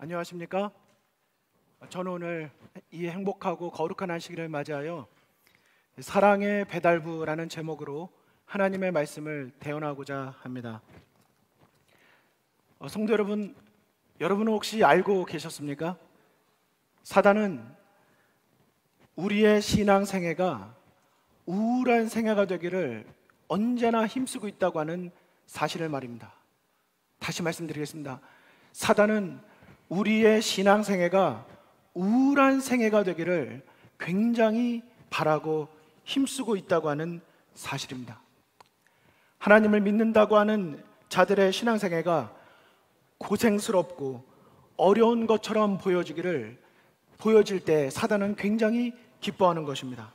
안녕하십니까? 저는 오늘 이 행복하고 거룩한 안식일을 맞이하여 사랑의 배달부라는 제목으로 하나님의 말씀을 대언하고자 합니다. 성도 여러분, 여러분은 혹시 알고 계셨습니까? 사단은 우리의 신앙 생애가 우울한 생애가 되기를 언제나 힘쓰고 있다고 하는 사실을 말입니다. 다시 말씀드리겠습니다. 사단은 우리의 신앙 생애가 우울한 생애가 되기를 굉장히 바라고 힘쓰고 있다고 하는 사실입니다. 하나님을 믿는다고 하는 자들의 신앙 생애가 고생스럽고 어려운 것처럼 보여질 때 사단은 굉장히 기뻐하는 것입니다.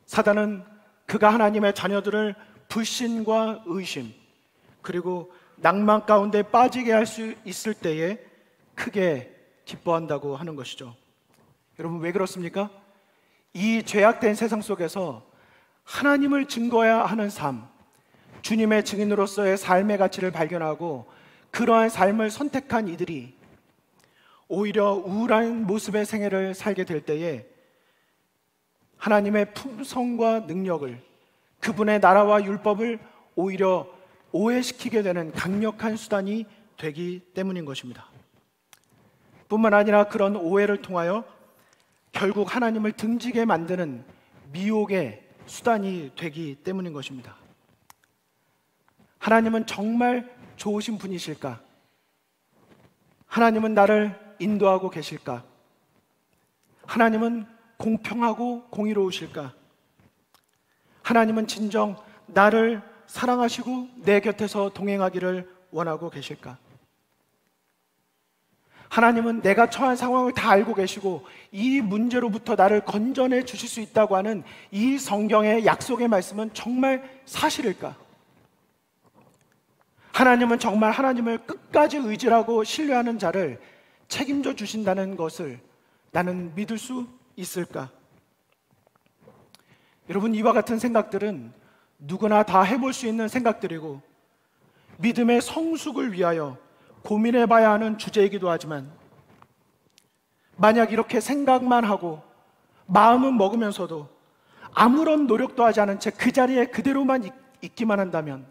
사단은 그가 하나님의 자녀들을 불신과 의심 그리고 낭만 가운데 빠지게 할 수 있을 때에 크게 기뻐한다고 하는 것이죠. 여러분, 왜 그렇습니까? 이 죄악된 세상 속에서 하나님을 증거해야 하는 삶, 주님의 증인으로서의 삶의 가치를 발견하고 그러한 삶을 선택한 이들이 오히려 우울한 모습의 생애를 살게 될 때에 하나님의 품성과 능력을, 그분의 나라와 율법을 오히려 오해시키게 되는 강력한 수단이 되기 때문인 것입니다. 뿐만 아니라 그런 오해를 통하여 결국 하나님을 등지게 만드는 미혹의 수단이 되기 때문인 것입니다. 하나님은 정말 좋으신 분이실까? 하나님은 나를 인도하고 계실까? 하나님은 공평하고 공의로우실까? 하나님은 진정 나를 사랑하시고 내 곁에서 동행하기를 원하고 계실까? 하나님은 내가 처한 상황을 다 알고 계시고 이 문제로부터 나를 건져내 주실 수 있다고 하는 이 성경의 약속의 말씀은 정말 사실일까? 하나님은 정말 하나님을 끝까지 의지하고 신뢰하는 자를 책임져 주신다는 것을 나는 믿을 수 있을까? 여러분, 이와 같은 생각들은 누구나 다 해볼 수 있는 생각들이고 믿음의 성숙을 위하여 고민해 봐야 하는 주제이기도 하지만 만약 이렇게 생각만 하고 마음은 먹으면서도 아무런 노력도 하지 않은 채 그 자리에 그대로만 있기만 한다면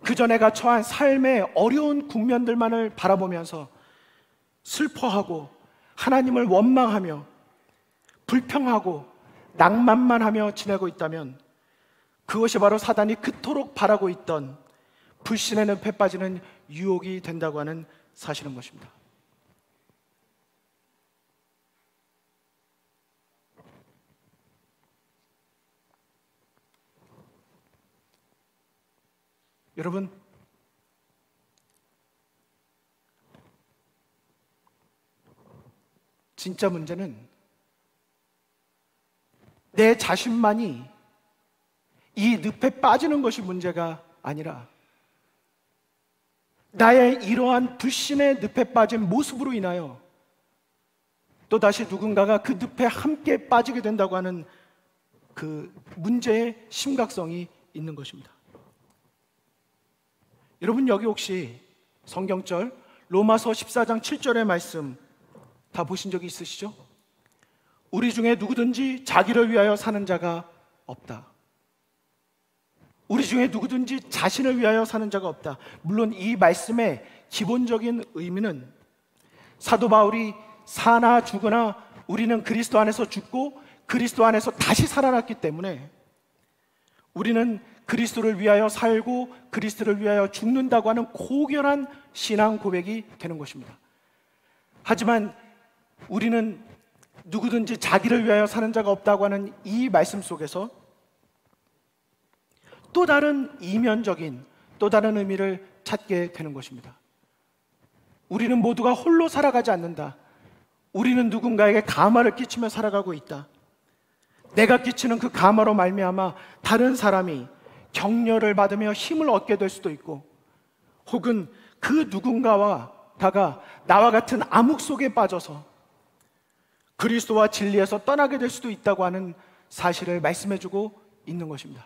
그저 내가 처한 삶의 어려운 국면들만을 바라보면서 슬퍼하고 하나님을 원망하며 불평하고 낭만만 하며 지내고 있다면 그것이 바로 사단이 그토록 바라고 있던 불신의 늪에 빠지는 유혹이 된다고 하는 사실인 것입니다. 여러분, 진짜 문제는 내 자신만이 이 늪에 빠지는 것이 문제가 아니라 나의 이러한 불신의 늪에 빠진 모습으로 인하여 또다시 누군가가 그 늪에 함께 빠지게 된다고 하는 그 문제의 심각성이 있는 것입니다. 여러분, 여기 혹시 성경절 로마서 14장 7절의 말씀 다 보신 적이 있으시죠? 우리 중에 누구든지 자기를 위하여 사는 자가 없다. 우리 중에 누구든지 자신을 위하여 사는 자가 없다. 물론 이 말씀의 기본적인 의미는 사도 바울이 사나 죽으나 우리는 그리스도 안에서 죽고 그리스도 안에서 다시 살아났기 때문에 우리는 그리스도를 위하여 살고 그리스도를 위하여 죽는다고 하는 고결한 신앙 고백이 되는 것입니다. 하지만 우리는 누구든지 자기를 위하여 사는 자가 없다고 하는 이 말씀 속에서 또 다른 이면적인 또 다른 의미를 찾게 되는 것입니다. 우리는 모두가 홀로 살아가지 않는다. 우리는 누군가에게 감화를 끼치며 살아가고 있다. 내가 끼치는 그 감화로 말미암아 다른 사람이 격려를 받으며 힘을 얻게 될 수도 있고 혹은 그 누군가가 나와 같은 암흑 속에 빠져서 그리스도와 진리에서 떠나게 될 수도 있다고 하는 사실을 말씀해주고 있는 것입니다.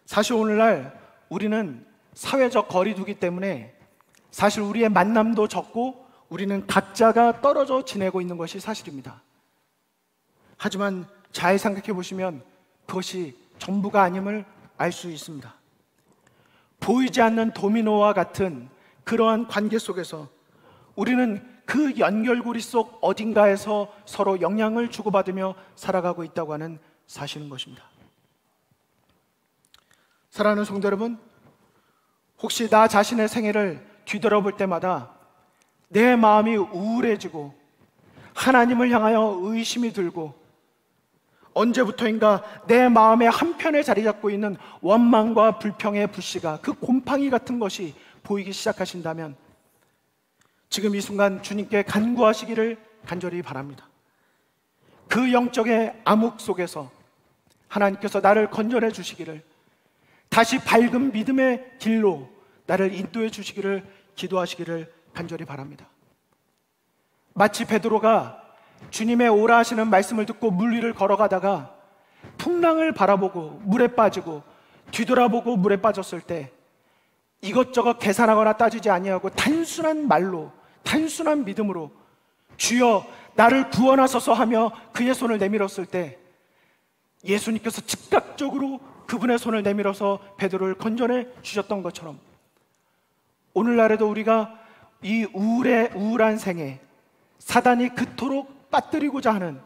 사실 오늘날 우리는 사회적 거리두기 때문에 사실 우리의 만남도 적고 우리는 각자가 떨어져 지내고 있는 것이 사실입니다. 하지만 잘 생각해 보시면 그것이 전부가 아님을 알 수 있습니다. 보이지 않는 도미노와 같은 그러한 관계 속에서 우리는 그 연결고리 속 어딘가에서 서로 영향을 주고받으며 살아가고 있다고 하는 사실인 것입니다. 사랑하는 성도 여러분, 혹시 나 자신의 생애를 뒤돌아볼 때마다 내 마음이 우울해지고 하나님을 향하여 의심이 들고 언제부터인가 내 마음의 한편에 자리 잡고 있는 원망과 불평의 불씨가, 그 곰팡이 같은 것이 보이기 시작하신다면 지금 이 순간 주님께 간구하시기를 간절히 바랍니다. 그 영적의 암흑 속에서 하나님께서 나를 건져내 주시기를, 다시 밝은 믿음의 길로 나를 인도해 주시기를 기도하시기를 간절히 바랍니다. 마치 베드로가 주님의 오라 하시는 말씀을 듣고 물 위를 걸어가다가 풍랑을 바라보고 물에 빠지고 뒤돌아보고 물에 빠졌을 때 이것저것 계산하거나 따지지 아니하고 단순한 말로, 단순한 믿음으로 주여 나를 구원하소서 하며 그의 손을 내밀었을 때 예수님께서 즉각적으로 그분의 손을 내밀어서 베드로를 건져내 주셨던 것처럼 오늘날에도 우리가 이 우울한 생에 사단이 그토록 빠뜨리고자 하는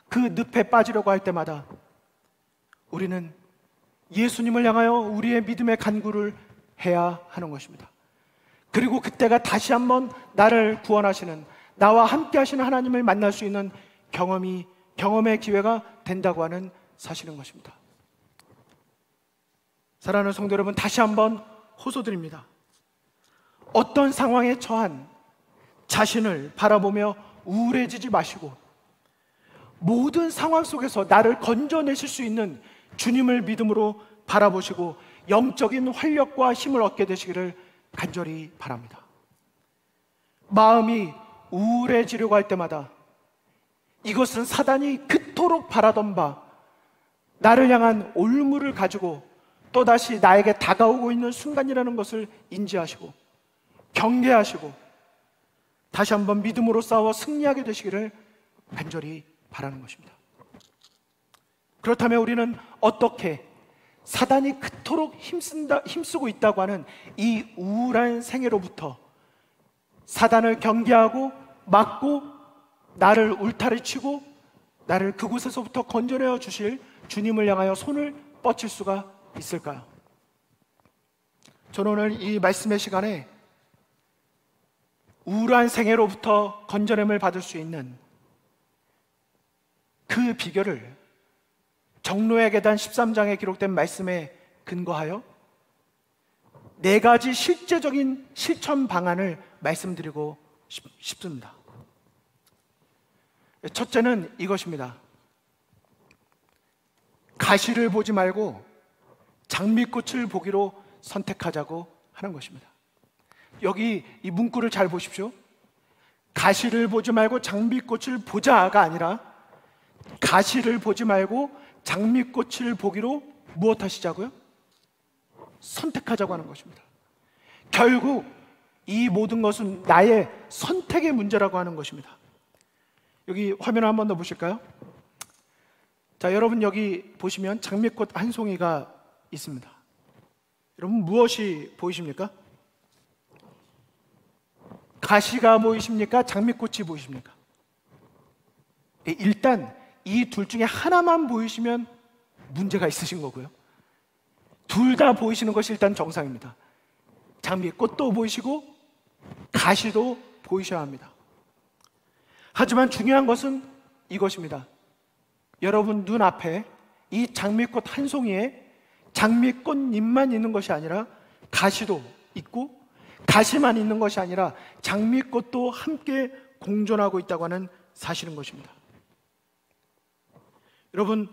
그 늪에 빠지려고 할 때마다 우리는 예수님을 향하여 우리의 믿음의 간구를 해야 하는 것입니다. 그리고 그때가 다시 한번 나를 구원하시는, 나와 함께 하시는 하나님을 만날 수 있는 경험의 기회가 된다고 하는 사실인 것입니다. 사랑하는 성도 여러분, 다시 한번 호소드립니다. 어떤 상황에 처한 자신을 바라보며 우울해지지 마시고 모든 상황 속에서 나를 건져내실 수 있는 주님을 믿음으로 바라보시고 영적인 활력과 힘을 얻게 되시기를 간절히 바랍니다. 마음이 우울해지려고 할 때마다 이것은 사단이 그토록 바라던 바 나를 향한 올무를 가지고 또다시 나에게 다가오고 있는 순간이라는 것을 인지하시고 경계하시고 다시 한번 믿음으로 싸워 승리하게 되시기를 간절히 바라는 것입니다. 그렇다면 우리는 어떻게 사단이 그토록 힘쓰고 있다고 하는 이 우울한 생애로부터 사단을 경계하고 막고 나를 울타리치고 나를 그곳에서부터 건져내어 주실 주님을 향하여 손을 뻗칠 수가 있을까요? 저는 오늘 이 말씀의 시간에 우울한 생애로부터 건져냄을 받을 수 있는 그 비결을 정로의 계단 13장에 기록된 말씀에 근거하여 4가지 실제적인 실천 방안을 말씀드리고 싶습니다. 첫째는 이것입니다. 가시를 보지 말고 장미꽃을 보기로 선택하자고 하는 것입니다. 여기 이 문구를 잘 보십시오. 가시를 보지 말고 장미꽃을 보자가 아니라 가시를 보지 말고 장미꽃을 보기로 무엇 하시자고요? 선택하자고 하는 것입니다. 결국 이 모든 것은 나의 선택의 문제라고 하는 것입니다. 여기 화면을 한 번 더 보실까요? 자, 여러분 여기 보시면 장미꽃 한 송이가 있습니다. 여러분 무엇이 보이십니까? 가시가 보이십니까? 장미꽃이 보이십니까? 일단 이 둘 중에 하나만 보이시면 문제가 있으신 거고요. 둘 다 보이시는 것이 일단 정상입니다. 장미꽃도 보이시고 가시도 보이셔야 합니다. 하지만 중요한 것은 이것입니다. 여러분 눈앞에 이 장미꽃 한 송이에 장미꽃잎만 있는 것이 아니라 가시도 있고 가시만 있는 것이 아니라 장미꽃도 함께 공존하고 있다고 하는 사실인 것입니다. 여러분,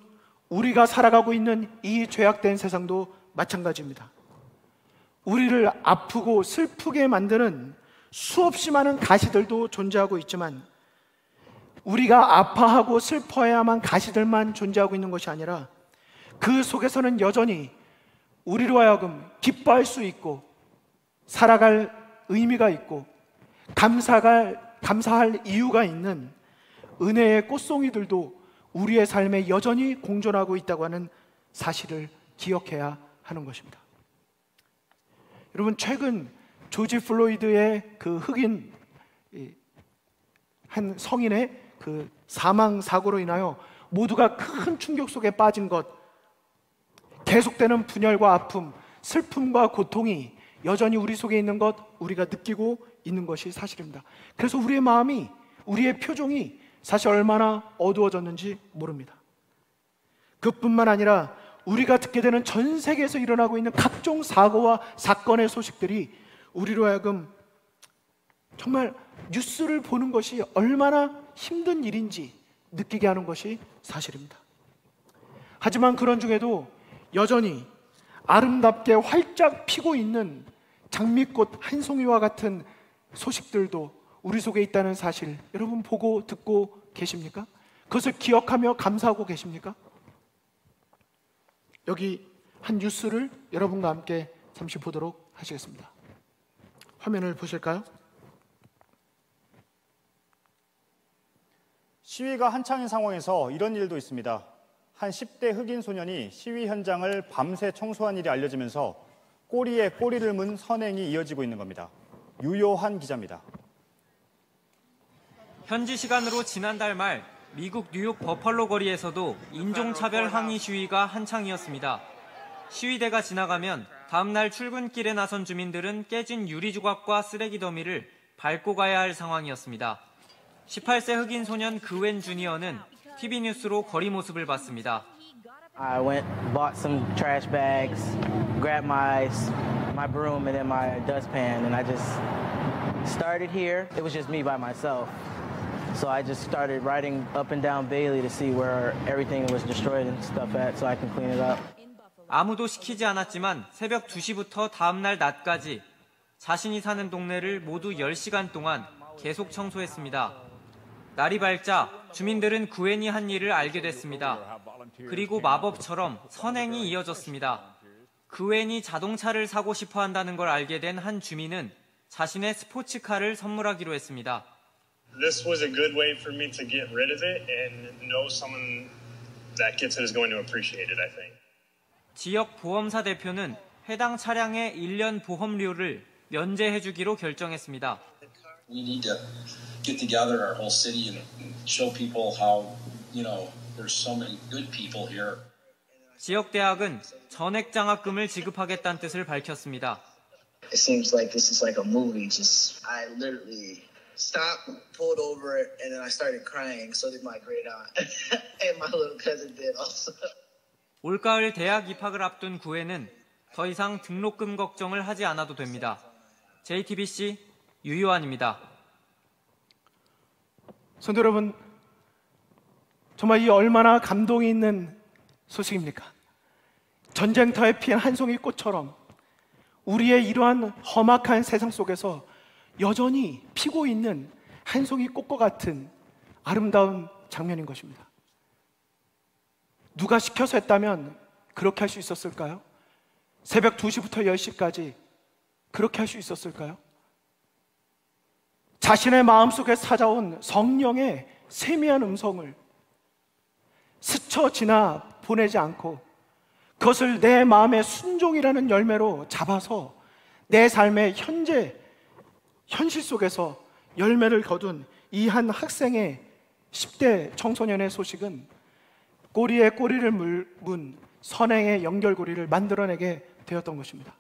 우리가 살아가고 있는 이 죄악된 세상도 마찬가지입니다. 우리를 아프고 슬프게 만드는 수없이 많은 가시들도 존재하고 있지만 우리가 아파하고 슬퍼해야만 가시들만 존재하고 있는 것이 아니라 그 속에서는 여전히 우리로 하여금 기뻐할 수 있고 살아갈 의미가 있고 감사할 이유가 있는 은혜의 꽃송이들도 우리의 삶에 여전히 공존하고 있다고 하는 사실을 기억해야 하는 것입니다. 여러분, 최근 조지 플로이드의 그 흑인 한 성인의 그 사망 사고로 인하여 모두가 큰 충격 속에 빠진 것, 계속되는 분열과 아픔, 슬픔과 고통이 여전히 우리 속에 있는 것, 우리가 느끼고 있는 것이 사실입니다. 그래서 우리의 마음이, 우리의 표정이 사실 얼마나 어두워졌는지 모릅니다. 그뿐만 아니라 우리가 듣게 되는 전 세계에서 일어나고 있는 각종 사고와 사건의 소식들이 우리로 하여금 정말 뉴스를 보는 것이 얼마나 힘든 일인지 느끼게 하는 것이 사실입니다. 하지만 그런 중에도 여전히 아름답게 활짝 피고 있는 장미꽃 한 송이와 같은 소식들도 우리 속에 있다는 사실, 여러분 보고 듣고 계십니까? 그것을 기억하며 감사하고 계십니까? 여기 한 뉴스를 여러분과 함께 잠시 보도록 하시겠습니다. 화면을 보실까요? 시위가 한창인 상황에서 이런 일도 있습니다. 한 10대 흑인 소년이 시위 현장을 밤새 청소한 일이 알려지면서 꼬리에 꼬리를 문 선행이 이어지고 있는 겁니다. 유요한 기자입니다. 현지 시간으로 지난달 말 미국 뉴욕 버팔로 거리에서도 인종차별 항의 시위가 한창이었습니다. 시위대가 지나가면 다음날 출근길에 나선 주민들은 깨진 유리조각과 쓰레기 더미를 밟고 가야 할 상황이었습니다. 18세 흑인 소년 그웬 주니어는 TV 뉴스로 거리 모습을 봤습니다. I went, bought some trash bags, grabbed my broom and then my dustpan, and I just started here. It was just me by myself. So I just started riding up and down Bailey to see where everything was destroyed and stuff at so I can clean it up. 아무도 시키지 않았지만 새벽 2시부터 다음날 낮까지 자신이 사는 동네를 모두 10시간 동안 계속 청소했습니다. 날이 밝자 주민들은 구엔이 한 일을 알게 됐습니다. 그리고 마법처럼 선행이 이어졌습니다. 구엔이 자동차를 사고 싶어 한다는 걸 알게 된 한 주민은 자신의 스포츠카를 선물하기로 했습니다. This was a good way for me to get rid of it and know someone that gets it is going to appreciate it, I think. 지역 보험사 대표는 해당 차량의 1년 보험료를 면제해주기로 결정했습니다. We need to get together our whole city and show people how, there's so many good people here. 지역 대학은 전액 장학금을 지급하겠다는 뜻을 밝혔습니다. It seems like this is like a movie. I literally stopped, pulled over, and then I started crying. So did my great aunt, and my little cousin did also. 올가을 대학 입학을 앞둔 구에는 더 이상 등록금 걱정을 하지 않아도 됩니다. JTBC 유요한입니다. 성도 여러분, 정말 이 얼마나 감동이 있는 소식입니까? 전쟁터에 피한 한 송이 꽃처럼 우리의 이러한 험악한 세상 속에서 여전히 피고 있는 한 송이 꽃과 같은 아름다운 장면인 것입니다. 누가 시켜서 했다면 그렇게 할 수 있었을까요? 새벽 2시부터 10시까지 그렇게 할 수 있었을까요? 자신의 마음속에 찾아온 성령의 세미한 음성을 스쳐 지나 보내지 않고 그것을 내 마음의 순종이라는 열매로 잡아서 내 삶의 현실 속에서 열매를 거둔 이 한 학생의 10대 청소년의 소식은 꼬리에 꼬리를 문 선행의 연결고리를 만들어내게 되었던 것입니다.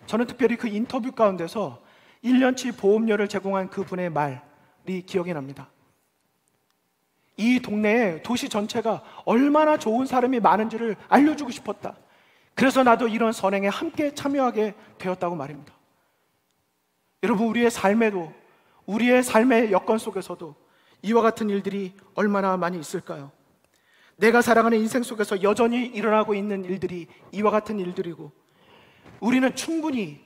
저는 특별히 그 인터뷰 가운데서 1년치 보험료를 제공한 그분의 말이 기억이 납니다. 이 동네에 도시 전체가 얼마나 좋은 사람이 많은지를 알려주고 싶었다. 그래서 나도 이런 선행에 함께 참여하게 되었다고 말입니다. 여러분, 우리의 삶에도, 우리의 삶의 여건 속에서도 이와 같은 일들이 얼마나 많이 있을까요? 내가 살아가는 인생 속에서 여전히 일어나고 있는 일들이 이와 같은 일들이고, 우리는 충분히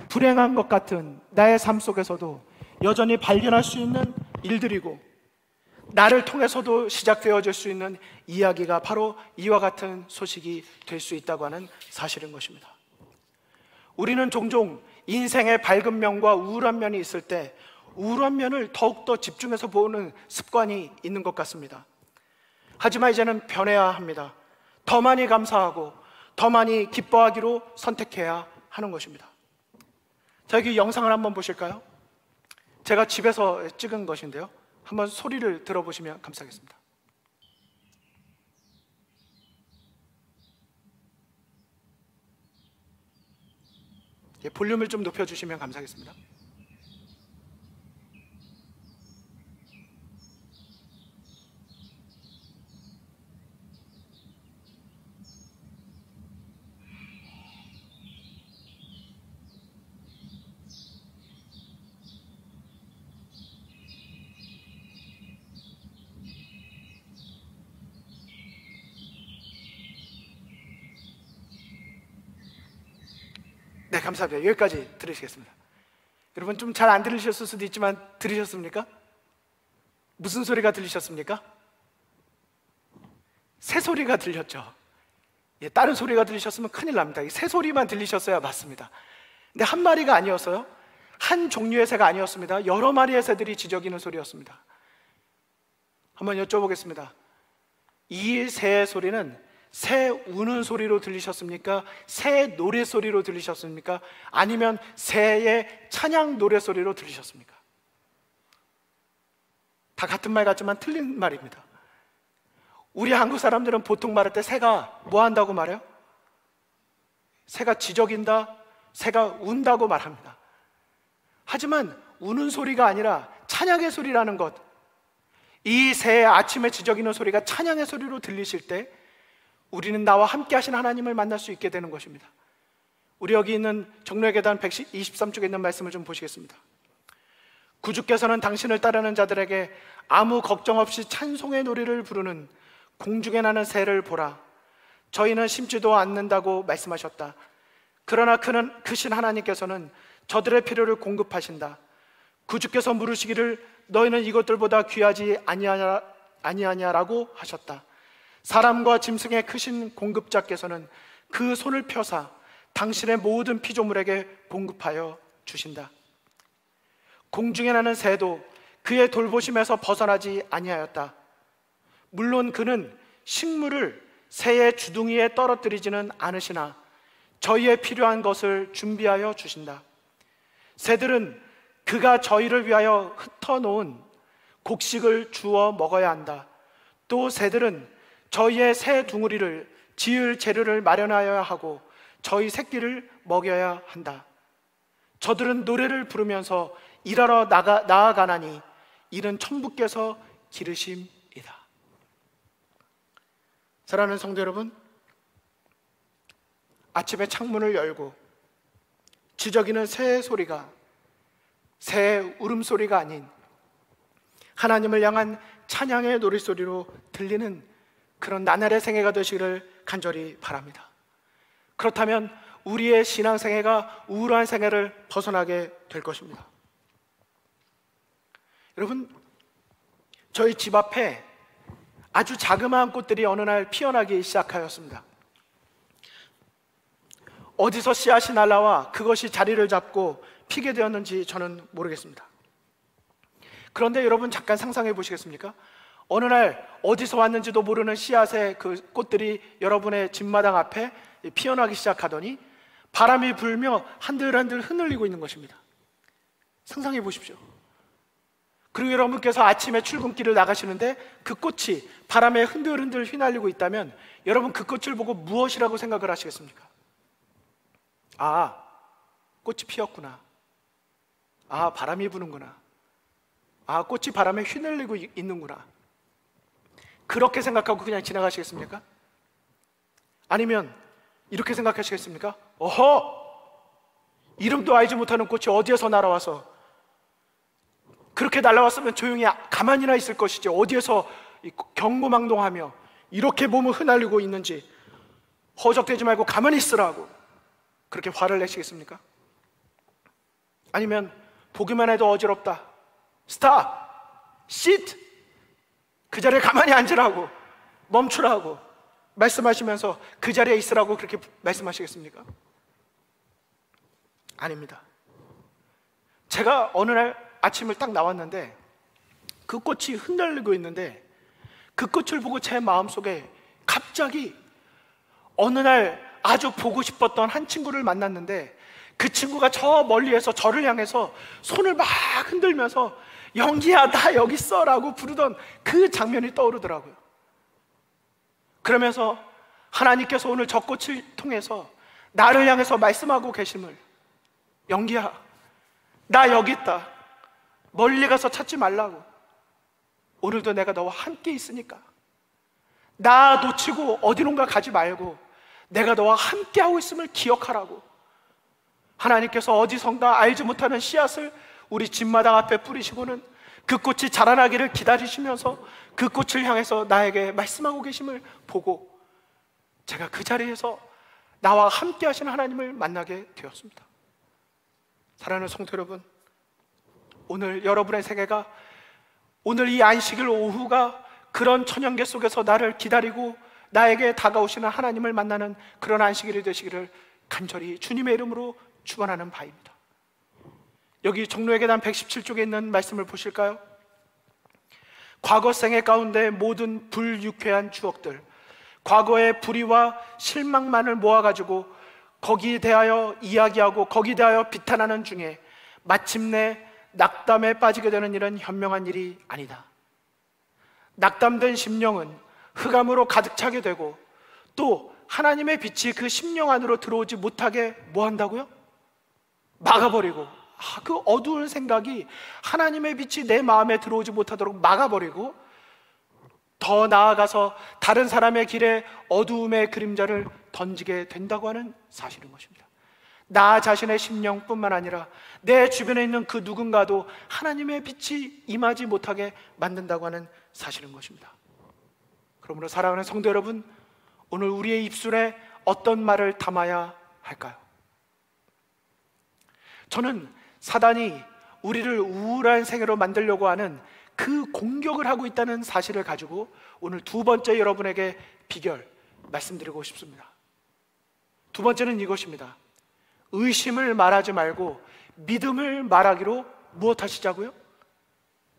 불행한 것 같은 나의 삶 속에서도 여전히 발견할 수 있는 일들이고, 나를 통해서도 시작되어질 수 있는 이야기가 바로 이와 같은 소식이 될 수 있다고 하는 사실인 것입니다. 우리는 종종 인생의 밝은 면과 우울한 면이 있을 때 우울한 면을 더욱더 집중해서 보는 습관이 있는 것 같습니다. 하지만 이제는 변해야 합니다. 더 많이 감사하고 더 많이 기뻐하기로 선택해야 하는 것입니다. 자, 여기 영상을 한번 보실까요? 제가 집에서 찍은 것인데요, 한번 소리를 들어보시면 감사하겠습니다. 예, 볼륨을 좀 높여주시면 감사하겠습니다. 네, 감사합니다. 여기까지 들으시겠습니다. 여러분 좀 잘 안 들으셨을 수도 있지만 들으셨습니까? 무슨 소리가 들리셨습니까? 새 소리가 들렸죠. 예, 다른 소리가 들리셨으면 큰일 납니다. 새 소리만 들리셨어야 맞습니다. 근데 한 마리가 아니었어요. 한 종류의 새가 아니었습니다. 여러 마리의 새들이 지저귀는 소리였습니다. 한번 여쭤보겠습니다. 이 새의 소리는 새 우는 소리로 들리셨습니까? 새 노래 소리로 들리셨습니까? 아니면 새의 찬양 노래 소리로 들리셨습니까? 다 같은 말 같지만 틀린 말입니다. 우리 한국 사람들은 보통 말할 때 새가 뭐 한다고 말해요? 새가 지저귀인다, 새가 운다고 말합니다. 하지만 우는 소리가 아니라 찬양의 소리라는 것, 이 새의 아침에 지저귀는 소리가 찬양의 소리로 들리실 때 우리는 나와 함께 하신 하나님을 만날 수 있게 되는 것입니다. 우리 여기 있는 정로의 계단 123쪽에 있는 말씀을 좀 보시겠습니다. 구주께서는 당신을 따르는 자들에게 아무 걱정 없이 찬송의 노래를 부르는 공중에 나는 새를 보라. 저희는 심지도 않는다고 말씀하셨다. 그러나 크신 하나님께서는 저들의 필요를 공급하신다. 구주께서 물으시기를 너희는 이것들보다 귀하지 아니하냐라고 하셨다. 사람과 짐승의 크신 공급자께서는 그 손을 펴사 당신의 모든 피조물에게 공급하여 주신다. 공중에 나는 새도 그의 돌보심에서 벗어나지 아니하였다. 물론 그는 식물을 새의 주둥이에 떨어뜨리지는 않으시나 저희의 필요한 것을 준비하여 주신다. 새들은 그가 저희를 위하여 흩어놓은 곡식을 주워 먹어야 한다. 또 새들은 저희의 새 둥우리를 지을 재료를 마련하여야 하고 저희 새끼를 먹여야 한다. 저들은 노래를 부르면서 일하러 나아가나니 이는 천부께서 기르심이다. 사랑하는 성도 여러분, 아침에 창문을 열고 지저귀는 새 소리가 새 울음소리가 아닌 하나님을 향한 찬양의 노랫소리로 들리는 그런 나날의 생애가 되시기를 간절히 바랍니다. 그렇다면 우리의 신앙생애가 우울한 생애를 벗어나게 될 것입니다. 여러분, 저희 집 앞에 아주 자그마한 꽃들이 어느 날 피어나기 시작하였습니다. 어디서 씨앗이 날라와 그것이 자리를 잡고 피게 되었는지 저는 모르겠습니다. 그런데 여러분 잠깐 상상해 보시겠습니까? 어느 날 어디서 왔는지도 모르는 씨앗의 그 꽃들이 여러분의 집마당 앞에 피어나기 시작하더니 바람이 불며 한들한들 흔들리고 있는 것입니다. 상상해 보십시오. 그리고 여러분께서 아침에 출근길을 나가시는데 그 꽃이 바람에 흔들흔들 휘날리고 있다면 여러분 그 꽃을 보고 무엇이라고 생각을 하시겠습니까? 아, 꽃이 피었구나. 아, 바람이 부는구나. 아, 꽃이 바람에 휘날리고 있는구나. 그렇게 생각하고 그냥 지나가시겠습니까? 아니면 이렇게 생각하시겠습니까? 어허! 이름도 알지 못하는 꽃이 어디에서 날아와서 그렇게 날아왔으면 조용히 가만히나 있을 것이지 어디에서 경고망동하며 이렇게 몸을 휘날리고 있는지 허적대지 말고 가만히 있으라고 그렇게 화를 내시겠습니까? 아니면 보기만 해도 어지럽다. 스탑! 시트! 그 자리에 가만히 앉으라고, 멈추라고 말씀하시면서 그 자리에 있으라고 그렇게 말씀하시겠습니까? 아닙니다. 제가 어느 날 아침을 딱 나왔는데 그 꽃이 흔들리고 있는데 그 꽃을 보고 제 마음속에 갑자기 어느 날 아주 보고 싶었던 한 친구를 만났는데 그 친구가 저 멀리에서 저를 향해서 손을 막 흔들면서 영기야 나 여기 있어 라고 부르던 그 장면이 떠오르더라고요. 그러면서 하나님께서 오늘 저 꽃을 통해서 나를 향해서 말씀하고 계심을, 영기야 나 여기 있다, 멀리 가서 찾지 말라고, 오늘도 내가 너와 함께 있으니까 나 놓치고 어디론가 가지 말고 내가 너와 함께 하고 있음을 기억하라고, 하나님께서 어디선가 알지 못하는 씨앗을 우리 집마당 앞에 뿌리시고는 그 꽃이 자라나기를 기다리시면서 그 꽃을 향해서 나에게 말씀하고 계심을 보고 제가 그 자리에서 나와 함께 하시는 하나님을 만나게 되었습니다. 사랑하는 성도 여러분, 오늘 여러분의 생애가, 오늘 이 안식일 오후가 그런 천연계 속에서 나를 기다리고 나에게 다가오시는 하나님을 만나는 그런 안식일이 되시기를 간절히 주님의 이름으로 축원하는 바입니다. 여기 종로의 계단 117쪽에 있는 말씀을 보실까요? 과거 생애 가운데 모든 불유쾌한 추억들, 과거의 불의와 실망만을 모아가지고 거기에 대하여 이야기하고 거기에 대하여 비탄하는 중에 마침내 낙담에 빠지게 되는 일은 현명한 일이 아니다. 낙담된 심령은 흑암으로 가득 차게 되고 또 하나님의 빛이 그 심령 안으로 들어오지 못하게 뭐 한다고요? 막아버리고, 그 어두운 생각이 하나님의 빛이 내 마음에 들어오지 못하도록 막아버리고 더 나아가서 다른 사람의 길에 어두움의 그림자를 던지게 된다고 하는 사실인 것입니다. 나 자신의 심령뿐만 아니라 내 주변에 있는 그 누군가도 하나님의 빛이 임하지 못하게 만든다고 하는 사실인 것입니다. 그러므로 사랑하는 성도 여러분, 오늘 우리의 입술에 어떤 말을 담아야 할까요? 저는 사단이 우리를 우울한 생애로 만들려고 하는 그 공격을 하고 있다는 사실을 가지고 오늘 두 번째 여러분에게 비결 말씀드리고 싶습니다. 두 번째는 이것입니다. 의심을 말하지 말고 믿음을 말하기로 무엇하시자고요?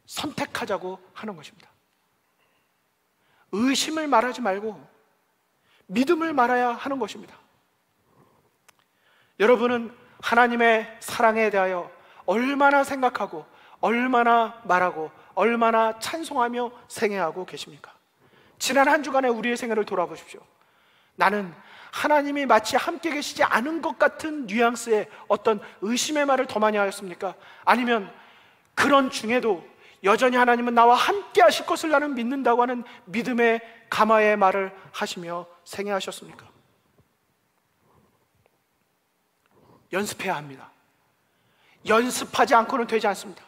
선택하자고 하는 것입니다. 의심을 말하지 말고 믿음을 말해야 하는 것입니다. 여러분은 하나님의 사랑에 대하여 얼마나 생각하고 얼마나 말하고 얼마나 찬송하며 생애하고 계십니까? 지난 한 주간의 우리의 생애를 돌아보십시오. 나는 하나님이 마치 함께 계시지 않은 것 같은 뉘앙스의 어떤 의심의 말을 더 많이 하였습니까? 아니면 그런 중에도 여전히 하나님은 나와 함께 하실 것을 나는 믿는다고 하는 믿음의 감화의 말을 하시며 생애하셨습니까? 연습해야 합니다. 연습하지 않고는 되지 않습니다.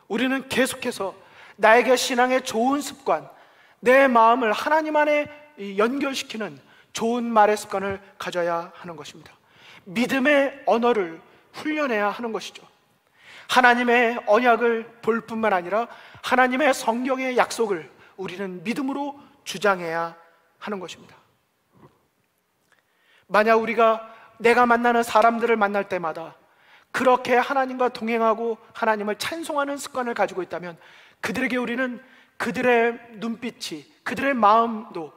우리는 계속해서 나에게 신앙의 좋은 습관, 내 마음을 하나님 안에 연결시키는 좋은 말의 습관을 가져야 하는 것입니다. 믿음의 언어를 훈련해야 하는 것이죠. 하나님의 언약을 볼 뿐만 아니라 하나님의 성경의 약속을 우리는 믿음으로 주장해야 하는 것입니다. 만약 우리가 내가 만나는 사람들을 만날 때마다 그렇게 하나님과 동행하고 하나님을 찬송하는 습관을 가지고 있다면 그들에게 우리는 그들의 눈빛이, 그들의 마음도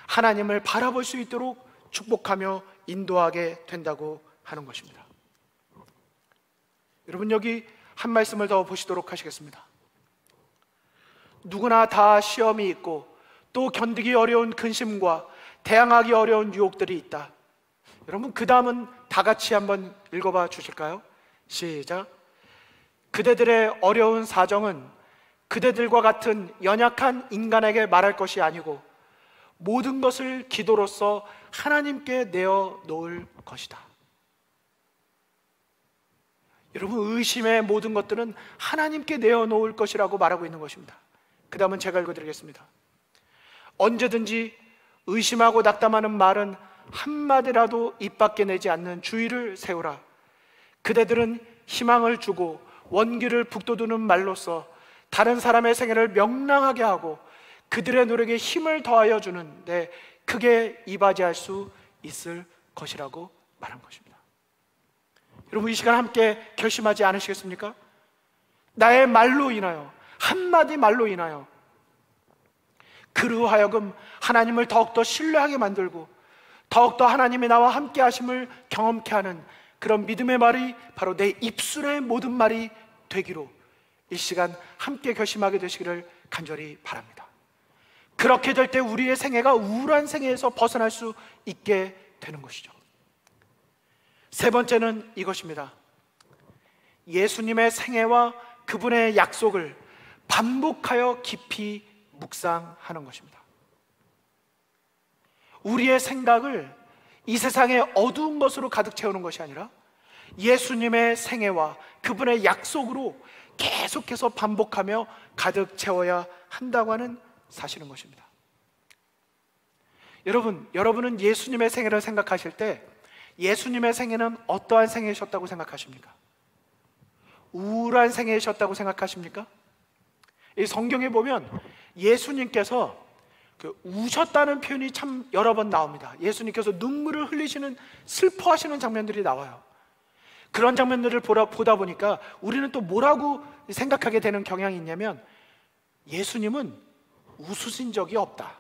하나님을 바라볼 수 있도록 축복하며 인도하게 된다고 하는 것입니다. 여러분, 여기 한 말씀을 더 보시도록 하시겠습니다. 누구나 다 시험이 있고 또 견디기 어려운 근심과 대항하기 어려운 유혹들이 있다. 여러분, 그 다음은 다 같이 한번 읽어봐 주실까요? 시작. 그대들의 어려운 사정은 그대들과 같은 연약한 인간에게 말할 것이 아니고 모든 것을 기도로써 하나님께 내어 놓을 것이다. 여러분, 의심의 모든 것들은 하나님께 내어 놓을 것이라고 말하고 있는 것입니다. 그 다음은 제가 읽어드리겠습니다. 언제든지 의심하고 낙담하는 말은 한마디라도 입 밖에 내지 않는 주의를 세우라. 그대들은 희망을 주고 원기를 북돋우는 말로써 다른 사람의 생애를 명랑하게 하고 그들의 노력에 힘을 더하여 주는데 크게 이바지할 수 있을 것이라고 말한 것입니다. 여러분, 이 시간 함께 결심하지 않으시겠습니까? 나의 말로 인하여, 한마디 말로 인하여 그로 하여금 하나님을 더욱더 신뢰하게 만들고 더욱더 하나님이 나와 함께 하심을 경험케 하는 그런 믿음의 말이 바로 내 입술의 모든 말이 되기로 이 시간 함께 결심하게 되시기를 간절히 바랍니다. 그렇게 될 때 우리의 생애가 우울한 생애에서 벗어날 수 있게 되는 것이죠. 세 번째는 이것입니다. 예수님의 생애와 그분의 약속을 반복하여 깊이 묵상하는 것입니다. 우리의 생각을 이 세상의 어두운 것으로 가득 채우는 것이 아니라 예수님의 생애와 그분의 약속으로 계속해서 반복하며 가득 채워야 한다고 하는 사실인 것입니다. 여러분은 예수님의 생애를 생각하실 때 예수님의 생애는 어떠한 생애이셨다고 생각하십니까? 우울한 생애이셨다고 생각하십니까? 이 성경에 보면 예수님께서 우셨다는 표현이 참 여러 번 나옵니다. 예수님께서 눈물을 흘리시는, 슬퍼하시는 장면들이 나와요. 그런 장면들을 보다 보니까 우리는 또 뭐라고 생각하게 되는 경향이 있냐면, 예수님은 웃으신 적이 없다.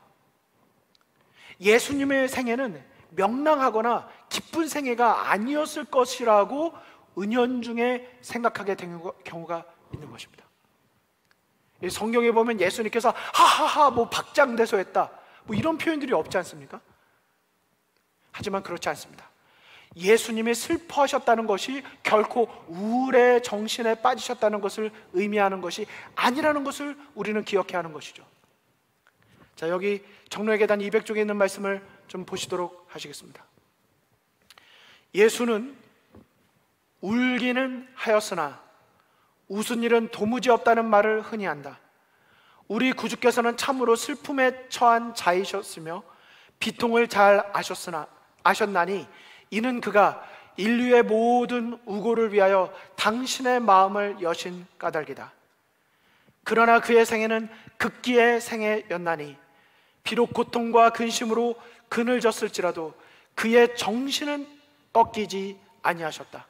예수님의 생애는 명랑하거나 기쁜 생애가 아니었을 것이라고 은연중에 생각하게 되는 경우가 있는 것입니다. 성경에 보면 예수님께서 하하하 뭐 박장대소했다 뭐 이런 표현들이 없지 않습니까? 하지만 그렇지 않습니다. 예수님이 슬퍼하셨다는 것이 결코 우울의 정신에 빠지셨다는 것을 의미하는 것이 아니라는 것을 우리는 기억해야 하는 것이죠. 자, 여기 정로의 계단 200쪽에 있는 말씀을 좀 보시도록 하시겠습니다. 예수는 울기는 하였으나 웃은 일은 도무지 없다는 말을 흔히 한다. 우리 구주께서는 참으로 슬픔에 처한 자이셨으며 비통을 잘 아셨나니 이는 그가 인류의 모든 우고를 위하여 당신의 마음을 여신 까닭이다. 그러나 그의 생애는 극기의 생애였나니 비록 고통과 근심으로 그늘졌을지라도 그의 정신은 꺾이지 아니하셨다.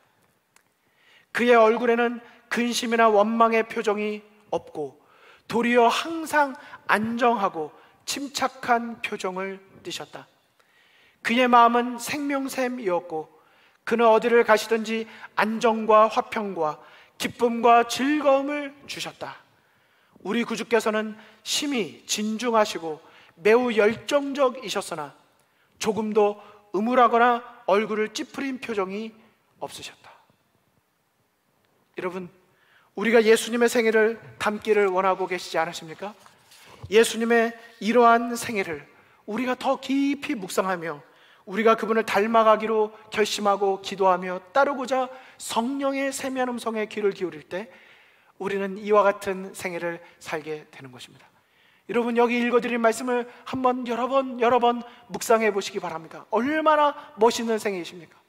그의 얼굴에는 근심이나 원망의 표정이 없고 도리어 항상 안정하고 침착한 표정을 띠셨다. 그의 마음은 생명샘이었고 그는 어디를 가시든지 안정과 화평과 기쁨과 즐거움을 주셨다. 우리 구주께서는 심히 진중하시고 매우 열정적이셨으나 조금도 음울하거나 얼굴을 찌푸린 표정이 없으셨다. 여러분, 우리가 예수님의 생애를 담기를 원하고 계시지 않으십니까? 예수님의 이러한 생애를 우리가 더 깊이 묵상하며 우리가 그분을 닮아가기로 결심하고 기도하며 따르고자 성령의 세미한 음성에 귀를 기울일 때 우리는 이와 같은 생애를 살게 되는 것입니다. 여러분, 여기 읽어드린 말씀을 한번 여러 번 묵상해 보시기 바랍니다. 얼마나 멋있는 생애이십니까?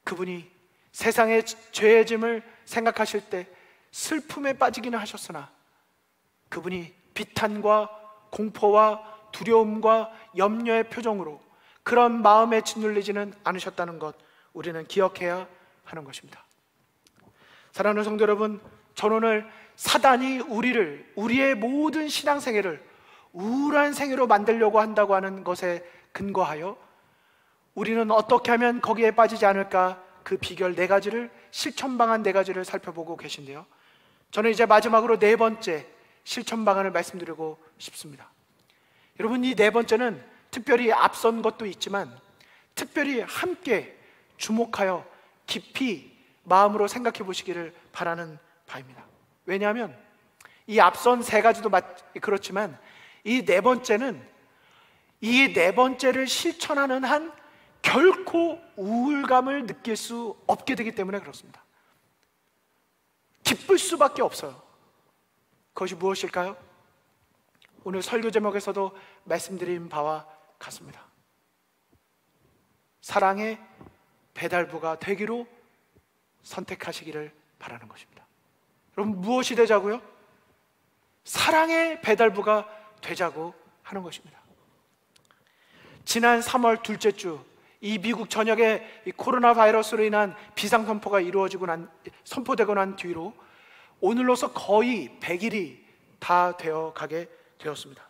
그분이 세상의 죄의 짐을 생각하실 때 슬픔에 빠지기는 하셨으나 그분이 비탄과 공포와 두려움과 염려의 표정으로 그런 마음에 짓눌리지는 않으셨다는 것 우리는 기억해야 하는 것입니다. 사랑하는 성도 여러분, 저는 오늘 사단이 우리의 모든 신앙생애를 우울한 생애로 만들려고 한다고 하는 것에 근거하여 우리는 어떻게 하면 거기에 빠지지 않을까, 그 비결 4가지를, 실천 방안 4가지를 살펴보고 계신데요, 저는 이제 마지막으로 4번째 실천 방안을 말씀드리고 싶습니다. 여러분, 이 4번째는 특별히 앞선 것도 있지만 특별히 함께 주목하여 깊이 마음으로 생각해 보시기를 바라는 바입니다. 왜냐하면 이 앞선 3가지도 그렇지만 이 4번째는 이 4번째를 실천하는 한 결코 우울감을 느낄 수 없게 되기 때문에 그렇습니다. 기쁠 수밖에 없어요. 그것이 무엇일까요? 오늘 설교 제목에서도 말씀드린 바와 같습니다. 사랑의 배달부가 되기로 선택하시기를 바라는 것입니다. 여러분, 무엇이 되자고요? 사랑의 배달부가 되자고 하는 것입니다. 지난 3월 둘째 주 이 미국 전역에 이 코로나 바이러스로 인한 비상 선포가 선포되고 난 뒤로 오늘로서 거의 100일이 다 되어 가게 되었습니다.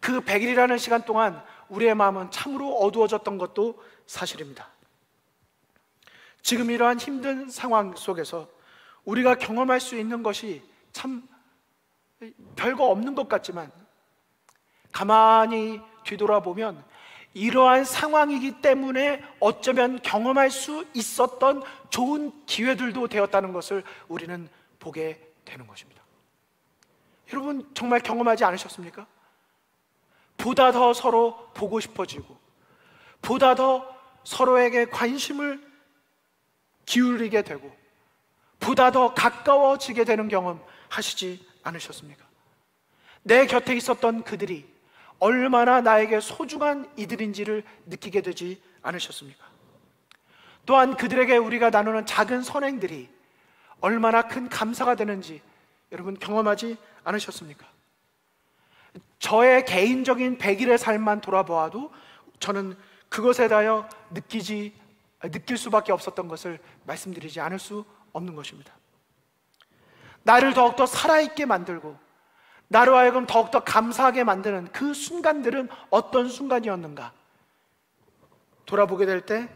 그 100일이라는 시간 동안 우리의 마음은 참으로 어두워졌던 것도 사실입니다. 지금 이러한 힘든 상황 속에서 우리가 경험할 수 있는 것이 참 별거 없는 것 같지만 가만히 뒤돌아보면 이러한 상황이기 때문에 어쩌면 경험할 수 있었던 좋은 기회들도 되었다는 것을 우리는 보게 되는 것입니다. 여러분 정말 경험하지 않으셨습니까? 보다 더 서로 보고 싶어지고 보다 더 서로에게 관심을 기울이게 되고 보다 더 가까워지게 되는 경험 하시지 않으셨습니까? 내 곁에 있었던 그들이 얼마나 나에게 소중한 이들인지를 느끼게 되지 않으셨습니까? 또한 그들에게 우리가 나누는 작은 선행들이 얼마나 큰 감사가 되는지 여러분 경험하지 않으셨습니까? 저의 개인적인 100일의 삶만 돌아보아도 저는 그것에 대하여 느낄 수밖에 없었던 것을 말씀드리지 않을 수 없는 것입니다. 나를 더욱더 살아있게 만들고 나로 하여금 더욱더 감사하게 만드는 그 순간들은 어떤 순간이었는가? 돌아보게 될 때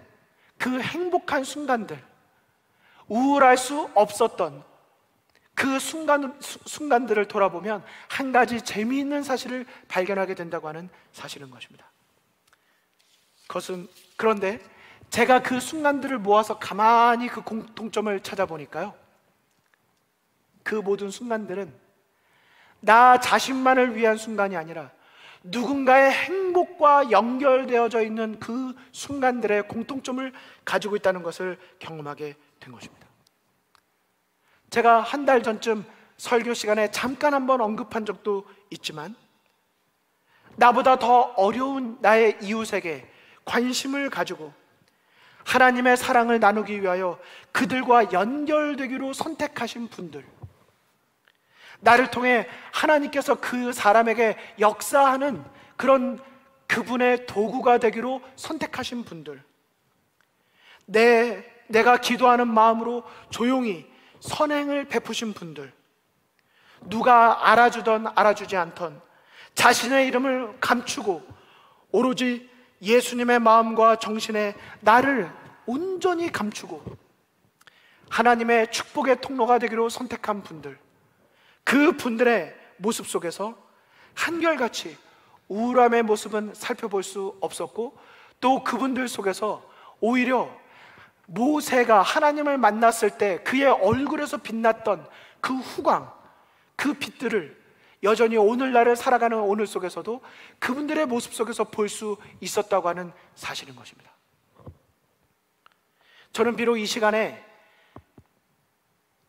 그 행복한 순간들, 우울할 수 없었던 그 순간들을 돌아보면 한 가지 재미있는 사실을 발견하게 된다고 하는 사실인 것입니다. 그런데 제가 그 순간들을 모아서 가만히 그 공통점을 찾아보니까요, 그 모든 순간들은 나 자신만을 위한 순간이 아니라 누군가의 행복과 연결되어져 있는 그 순간들의 공통점을 가지고 있다는 것을 경험하게 된 것입니다. 제가 한 달 전쯤 설교 시간에 잠깐 한번 언급한 적도 있지만 나보다 더 어려운 나의 이웃에게 관심을 가지고 하나님의 사랑을 나누기 위하여 그들과 연결되기로 선택하신 분들, 나를 통해 하나님께서 그 사람에게 역사하는 그런 그분의 도구가 되기로 선택하신 분들, 내가 기도하는 마음으로 조용히 선행을 베푸신 분들, 누가 알아주던 알아주지 않던 자신의 이름을 감추고 오로지 예수님의 마음과 정신에 나를 온전히 감추고 하나님의 축복의 통로가 되기로 선택한 분들, 그 분들의 모습 속에서 한결같이 우울함의 모습은 살펴볼 수 없었고, 또 그분들 속에서 오히려 모세가 하나님을 만났을 때 그의 얼굴에서 빛났던 그 후광, 그 빛들을 여전히 오늘날을 살아가는 오늘 속에서도 그분들의 모습 속에서 볼 수 있었다고 하는 사실인 것입니다. 저는 비록 이 시간에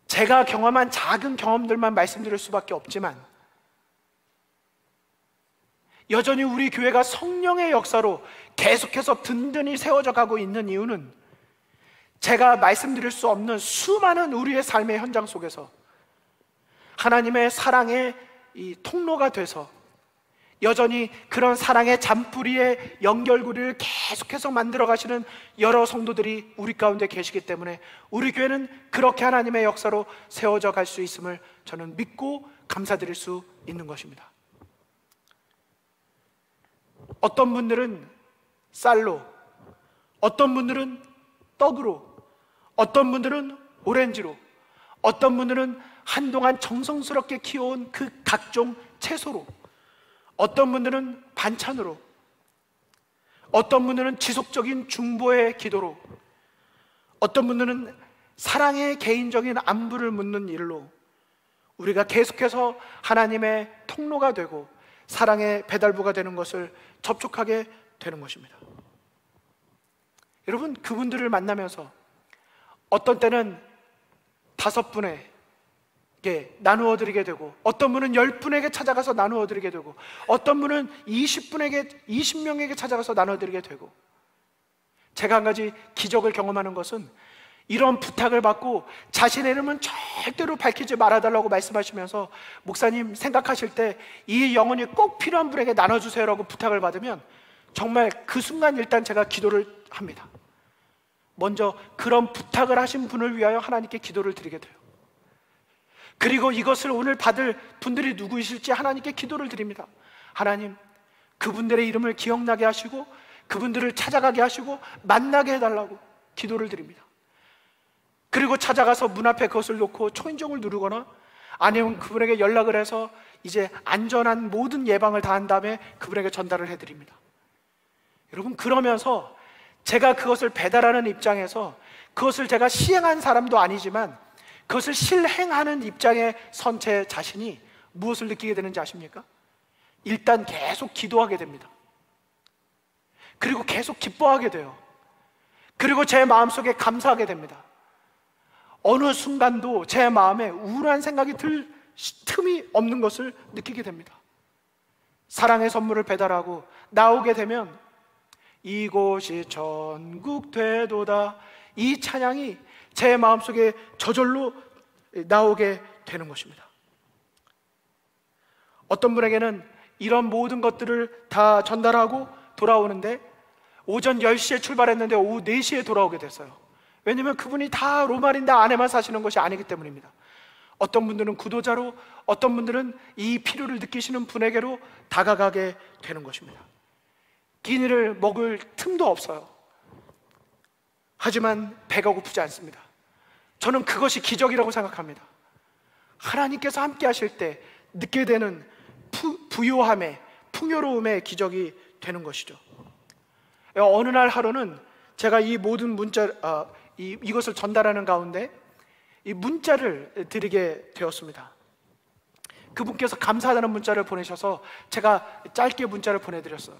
제가 경험한 작은 경험들만 말씀드릴 수밖에 없지만 여전히 우리 교회가 성령의 역사로 계속해서 든든히 세워져 가고 있는 이유는 제가 말씀드릴 수 없는 수많은 우리의 삶의 현장 속에서 하나님의 사랑의 이 통로가 돼서 여전히 그런 사랑의 잔뿌리의 연결고리를 계속해서 만들어 가시는 여러 성도들이 우리 가운데 계시기 때문에 우리 교회는 그렇게 하나님의 역사로 세워져 갈 수 있음을 저는 믿고 감사드릴 수 있는 것입니다. 어떤 분들은 쌀로, 어떤 분들은 떡으로, 어떤 분들은 오렌지로, 어떤 분들은 한동안 정성스럽게 키워온 그 각종 채소로, 어떤 분들은 반찬으로, 어떤 분들은 지속적인 중보의 기도로, 어떤 분들은 사랑의 개인적인 안부를 묻는 일로 우리가 계속해서 하나님의 통로가 되고 사랑의 배달부가 되는 것을 접촉하게 되는 것입니다. 여러분, 그분들을 만나면서 어떤 때는 5분에게 나누어 드리게 되고, 어떤 분은 10분에게 찾아가서 나누어 드리게 되고, 어떤 분은 20명에게 찾아가서 나누어 드리게 되고, 제가 한 가지 기적을 경험하는 것은 이런 부탁을 받고 자신의 이름은 절대로 밝히지 말아달라고 말씀하시면서 목사님 생각하실 때 이 영혼이 꼭 필요한 분에게 나눠주세요라고 부탁을 받으면 정말 그 순간 일단 제가 기도를 합니다. 먼저 그런 부탁을 하신 분을 위하여 하나님께 기도를 드리게 돼요. 그리고 이것을 오늘 받을 분들이 누구이실지 하나님께 기도를 드립니다. 하나님, 그분들의 이름을 기억나게 하시고 그분들을 찾아가게 하시고 만나게 해달라고 기도를 드립니다. 그리고 찾아가서 문 앞에 그것을 놓고 초인종을 누르거나 아니면 그분에게 연락을 해서 이제 안전한 모든 예방을 다한 다음에 그분에게 전달을 해드립니다. 여러분, 그러면서 제가 그것을 배달하는 입장에서 그것을 제가 시행한 사람도 아니지만 그것을 실행하는 입장에 선 제 자신이 무엇을 느끼게 되는지 아십니까? 일단 계속 기도하게 됩니다. 그리고 계속 기뻐하게 돼요. 그리고 제 마음속에 감사하게 됩니다. 어느 순간도 제 마음에 우울한 생각이 들 틈이 없는 것을 느끼게 됩니다. 사랑의 선물을 배달하고 나오게 되면 이곳이 천국 되도다, 이 찬양이 제 마음속에 저절로 나오게 되는 것입니다. 어떤 분에게는 이런 모든 것들을 다 전달하고 돌아오는데 오전 10시에 출발했는데 오후 4시에 돌아오게 됐어요. 왜냐하면 그분이 다 로마린다 안에만 사시는 것이 아니기 때문입니다. 어떤 분들은 구도자로, 어떤 분들은 이 필요를 느끼시는 분에게로 다가가게 되는 것입니다. 끼니를 먹을 틈도 없어요. 하지만 배가 고프지 않습니다. 저는 그것이 기적이라고 생각합니다. 하나님께서 함께 하실 때 느끼게 되는 부요함의, 풍요로움의 기적이 되는 것이죠. 어느 날 하루는 제가 이 모든 문자, 이것을 전달하는 가운데 이 문자를 드리게 되었습니다. 그분께서 감사하다는 문자를 보내셔서 제가 짧게 문자를 보내드렸어요.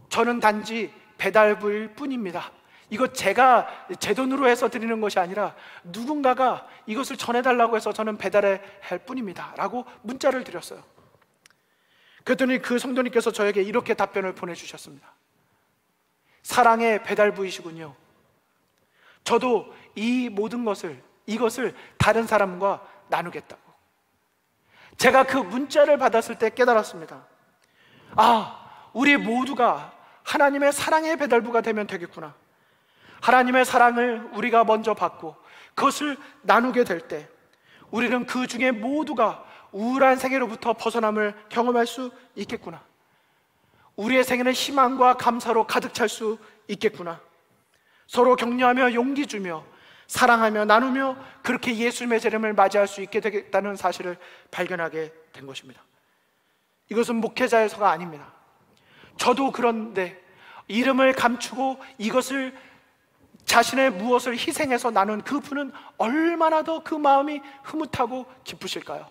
저는 단지 배달부일 뿐입니다. 이거 제가 제 돈으로 해서 드리는 것이 아니라 누군가가 이것을 전해달라고 해서 저는 배달을 할 뿐입니다 라고 문자를 드렸어요. 그랬더니 그 성도님께서 저에게 이렇게 답변을 보내주셨습니다. 사랑의 배달부이시군요. 저도 이 모든 것을, 이것을 다른 사람과 나누겠다고. 제가 그 문자를 받았을 때 깨달았습니다. 아, 우리 모두가 하나님의 사랑의 배달부가 되면 되겠구나. 하나님의 사랑을 우리가 먼저 받고 그것을 나누게 될 때 우리는 그 중에 모두가 우울한 생애로부터 벗어남을 경험할 수 있겠구나. 우리의 생애는 희망과 감사로 가득 찰 수 있겠구나. 서로 격려하며 용기 주며 사랑하며 나누며 그렇게 예수님의 재림을 맞이할 수 있게 되겠다는 사실을 발견하게 된 것입니다. 이것은 목회자에서가 아닙니다. 저도 그런데 이름을 감추고 이것을 자신의 무엇을 희생해서 나눈 그분은 얼마나 더 그 마음이 흐뭇하고 기쁘실까요?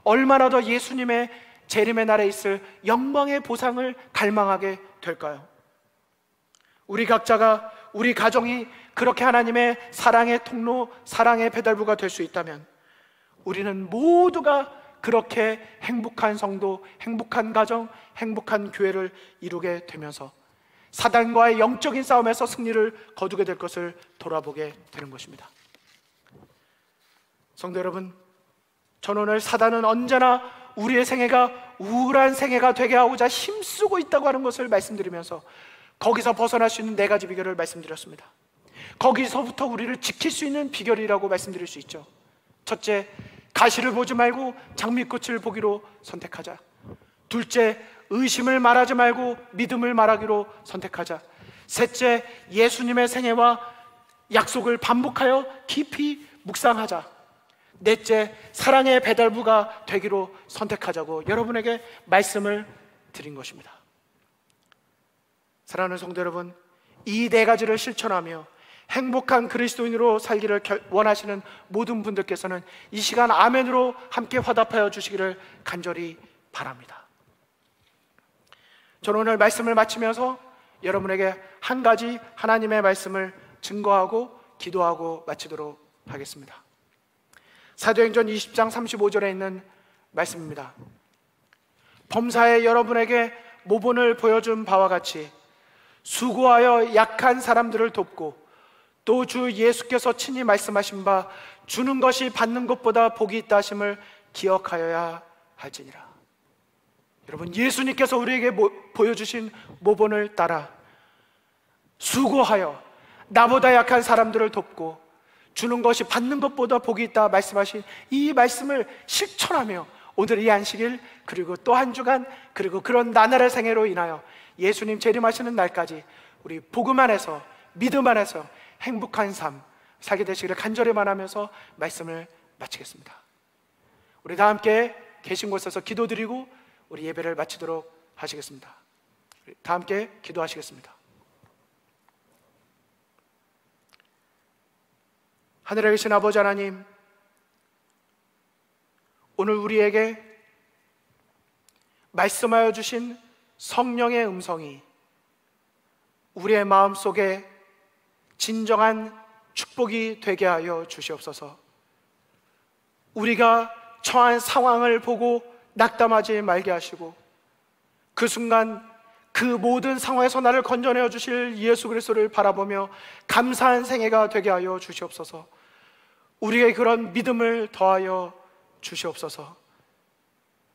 얼마나 더 예수님의 재림의 날에 있을 영광의 보상을 갈망하게 될까요? 우리 각자가, 우리 가정이 그렇게 하나님의 사랑의 통로, 사랑의 배달부가 될 수 있다면 우리는 모두가 그렇게 행복한 성도, 행복한 가정, 행복한 교회를 이루게 되면서 사단과의 영적인 싸움에서 승리를 거두게 될 것을 돌아보게 되는 것입니다. 성도 여러분, 저는 오늘 사단은 언제나 우리의 생애가 우울한 생애가 되게 하고자 힘쓰고 있다고 하는 것을 말씀드리면서 거기서 벗어날 수 있는 4가지 비결을 말씀드렸습니다. 거기서부터 우리를 지킬 수 있는 비결이라고 말씀드릴 수 있죠. 첫째, 가시를 보지 말고 장미꽃을 보기로 선택하자. 둘째, 의심을 말하지 말고 믿음을 말하기로 선택하자. 셋째, 예수님의 생애와 약속을 반복하여 깊이 묵상하자. 넷째, 사랑의 배달부가 되기로 선택하자고 여러분에게 말씀을 드린 것입니다. 사랑하는 성도 여러분, 이 4가지를 실천하며 행복한 그리스도인으로 살기를 원하시는 모든 분들께서는 이 시간 아멘으로 함께 화답하여 주시기를 간절히 바랍니다. 저는 오늘 말씀을 마치면서 여러분에게 한 가지 하나님의 말씀을 증거하고 기도하고 마치도록 하겠습니다. 사도행전 20장 35절에 있는 말씀입니다. 범사에 여러분에게 모본을 보여준 바와 같이 수고하여 약한 사람들을 돕고 또 주 예수께서 친히 말씀하신 바 주는 것이 받는 것보다 복이 있다 하심을 기억하여야 할지니라. 여러분, 예수님께서 우리에게 보여주신 모본을 따라 수고하여 나보다 약한 사람들을 돕고 주는 것이 받는 것보다 복이 있다 말씀하신 이 말씀을 실천하며 오늘 이 안식일, 그리고 또 한 주간, 그리고 그런 나날의 생애로 인하여 예수님 재림하시는 날까지 우리 복음 안에서, 믿음 안에서 행복한 삶 살게 되시기를 간절히 바라면서 말씀을 마치겠습니다. 우리 다 함께 계신 곳에서 기도드리고 우리 예배를 마치도록 하시겠습니다. 다 함께 기도하시겠습니다. 하늘에 계신 아버지 하나님, 오늘 우리에게 말씀하여 주신 성령의 음성이 우리의 마음속에 진정한 축복이 되게 하여 주시옵소서. 우리가 처한 상황을 보고 낙담하지 말게 하시고 그 순간 그 모든 상황에서 나를 건져내어 주실 예수 그리스도를 바라보며 감사한 생애가 되게 하여 주시옵소서. 우리의 그런 믿음을 더하여 주시옵소서.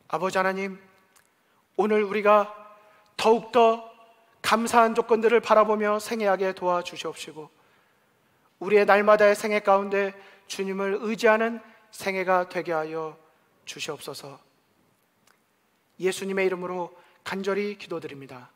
아버지 하나님, 오늘 우리가 더욱더 감사한 조건들을 바라보며 생애하게 도와주시옵시고 우리의 날마다의 생애 가운데 주님을 의지하는 생애가 되게 하여 주시옵소서. 예수님의 이름으로 간절히 기도드립니다.